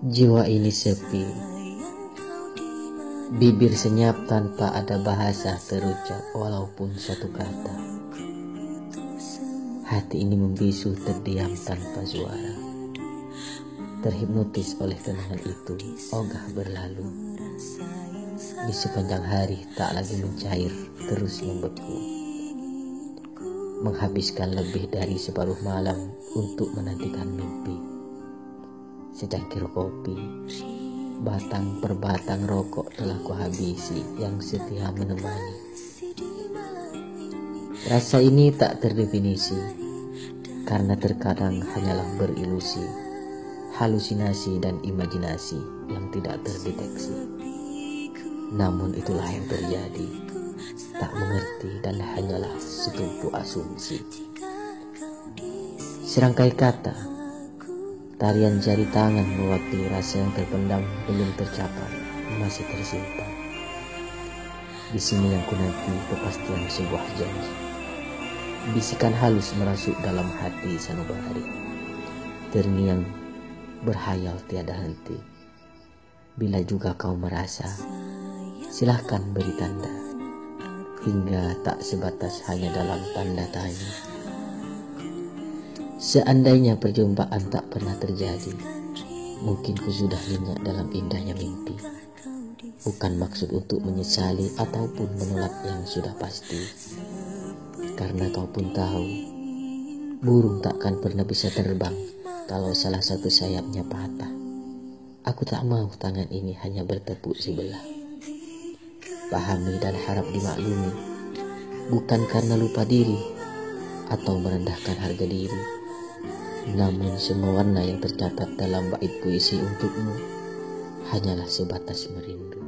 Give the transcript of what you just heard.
Jiwa ini sepi, bibir senyap tanpa ada bahasa terucap walaupun satu kata. Hati ini membisu terdiam tanpa suara, terhipnotis oleh kenangan itu ogah berlalu. Di sepanjang hari tak lagi mencair, terus membeku, menghabiskan lebih dari separuh malam untuk menantikan mimpi. Secangkir kopi, batang per batang rokok telah kuhabisi yang setia menemani. Rasa ini tak terdefinisi, karena terkadang hanyalah berilusi, halusinasi dan imajinasi yang tidak terdeteksi. Namun itulah yang terjadi, tak mengerti dan hanyalah setumpu asumsi. Serangkai kata, tarian jari tangan mewakili rasa yang terpendam belum tercapai, masih tersimpan. Di sini yang kunanti kepastian sebuah janji. Bisikan halus merasuk dalam hati sanubari, terngiang berhayal tiada henti. Bila juga kau merasa, silahkan beri tanda, hingga tak sebatas hanya dalam tanda tanya. Seandainya perjumpaan tak pernah terjadi, mungkin ku sudah nyenyak dalam indahnya mimpi. Bukan maksud untuk menyesali ataupun menolak yang sudah pasti, karena kau pun tahu, burung takkan pernah bisa terbang kalau salah satu sayapnya patah. Aku tak mau tangan ini hanya bertepuk sebelah. Pahami dan harap dimaklumi, bukan karena lupa diri atau merendahkan harga diri. Namun semua warna yang tercatat dalam bait puisi untukmu hanyalah sebatas merindu.